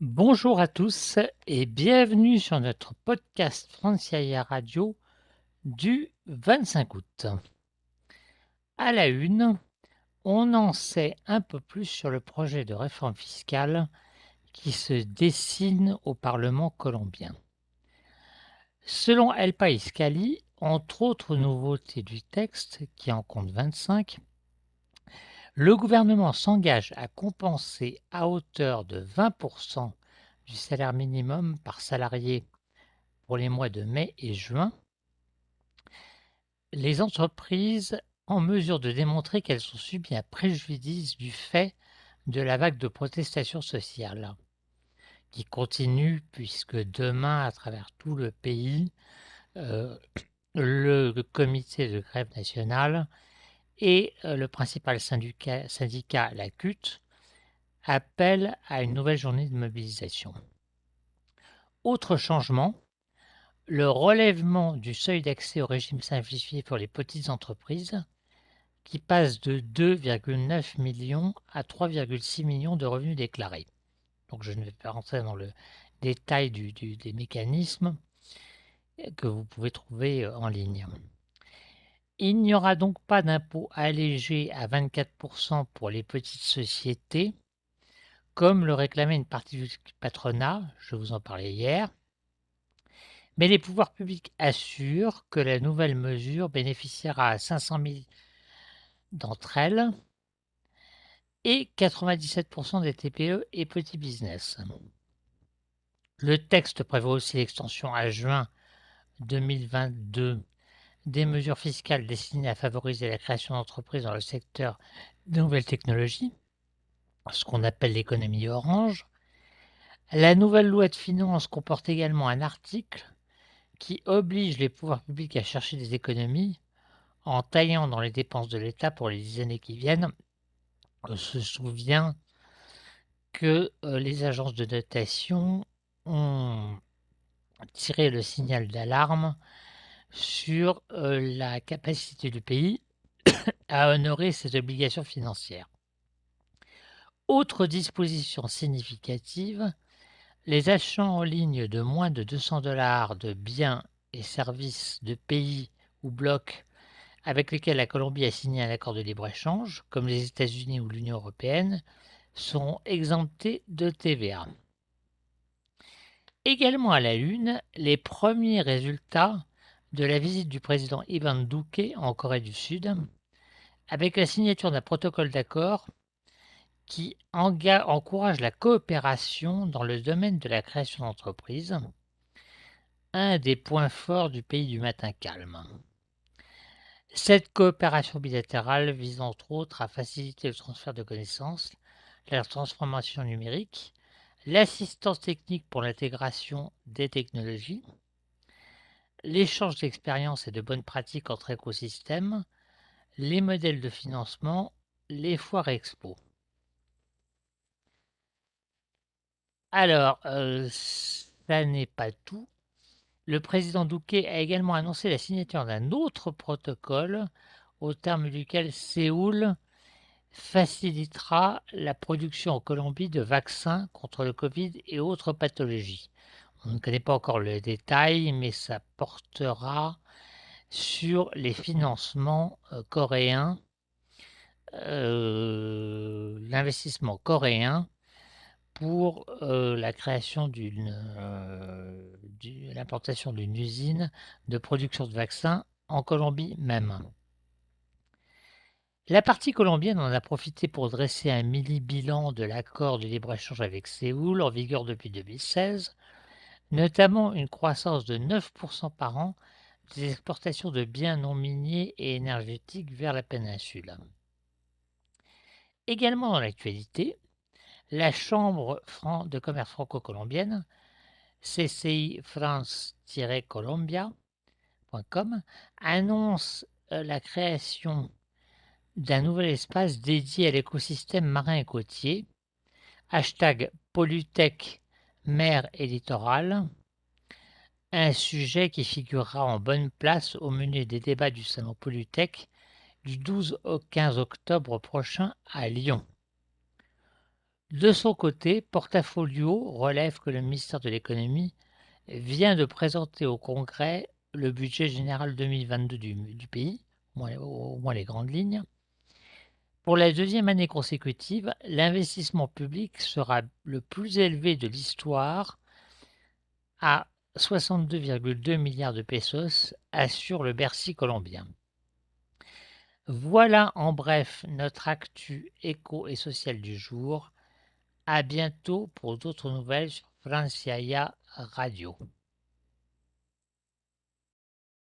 Bonjour à tous et bienvenue sur notre podcast Franciaia Radio du 25 août. À la une, on en sait un peu plus sur le projet de réforme fiscale qui se dessine au Parlement colombien. Selon El País Cali, entre autres nouveautés du texte, qui en compte 25, le gouvernement s'engage à compenser à hauteur de 20% du salaire minimum par salarié pour les mois de mai et juin les entreprises en mesure de démontrer qu'elles ont subi un préjudice du fait de la vague de protestations sociales qui continue puisque demain, à travers tout le pays, euh, le comité de grève nationale et le principal syndicat, la CUT, appellent à une nouvelle journée de mobilisation. Autre changement, le relèvement du seuil d'accès au régime simplifié pour les petites entreprises qui passe de 2,9 millions à 3,6 millions de revenus déclarés. Donc je ne vais pas rentrer dans le détail des mécanismes que vous pouvez trouver en ligne. Il n'y aura donc pas d'impôt allégé à 24% pour les petites sociétés, comme le réclamait une partie du patronat, je vous en parlais hier, mais les pouvoirs publics assurent que la nouvelle mesure bénéficiera à 500 000 d'entre elles et 97% des TPE et petits business. Le texte prévoit aussi l'extension à juin 2022 des mesures fiscales destinées à favoriser la création d'entreprises dans le secteur des nouvelles technologies, ce qu'on appelle l'économie orange. La nouvelle loi de finances comporte également un article qui oblige les pouvoirs publics à chercher des économies en taillant dans les dépenses de l'État pour les 10 années qui viennent. On se souvient que les agences de notation ont tiré le signal d'alarme sur la capacité du pays à honorer ses obligations financières. Autre disposition significative, les achats en ligne de moins de 200 $ de biens et services de pays ou blocs avec lesquels la Colombie a signé un accord de libre-échange, comme les États-Unis ou l'Union européenne, seront exemptés de TVA. Également à la une, les premiers résultats de la visite du président Ivan Duque en Corée du Sud, avec la signature d'un protocole d'accord qui encourage la coopération dans le domaine de la création d'entreprises, un des points forts du pays du matin calme. Cette coopération bilatérale vise entre autres à faciliter le transfert de connaissances, la transformation numérique, l'assistance technique pour l'intégration des technologies, l'échange d'expériences et de bonnes pratiques entre écosystèmes, les modèles de financement, les foires et expos. Alors, ça n'est pas tout. Le président Duque a également annoncé la signature d'un autre protocole au terme duquel Séoul facilitera la production en Colombie de vaccins contre le Covid et autres pathologies. On ne connaît pas encore le détail, mais ça portera sur les financements coréens, l'investissement coréen pour la création l'implantation d'une usine de production de vaccins en Colombie même. La partie colombienne en a profité pour dresser un mini-bilan de l'accord de libre-échange avec Séoul, en vigueur depuis 2016, notamment une croissance de 9% par an des exportations de biens non miniers et énergétiques vers la péninsule. Également dans l'actualité, la Chambre de commerce franco-colombienne, CCI France-Colombia.com, annonce la création d'un nouvel espace dédié à l'écosystème marin et côtier, #Polytech mer et littoral, un sujet qui figurera en bonne place au menu des débats du salon Polytech du 12 au 15 octobre prochain à Lyon. De son côté, Portafolio relève que le ministère de l'économie vient de présenter au Congrès le budget général 2022 du pays, au moins les grandes lignes. Pour la deuxième année consécutive, l'investissement public sera le plus élevé de l'histoire à 62,2 milliards de pesos, assure le Bercy colombien. Voilà en bref notre actu éco et sociale du jour. À bientôt pour d'autres nouvelles sur Franciaia Radio.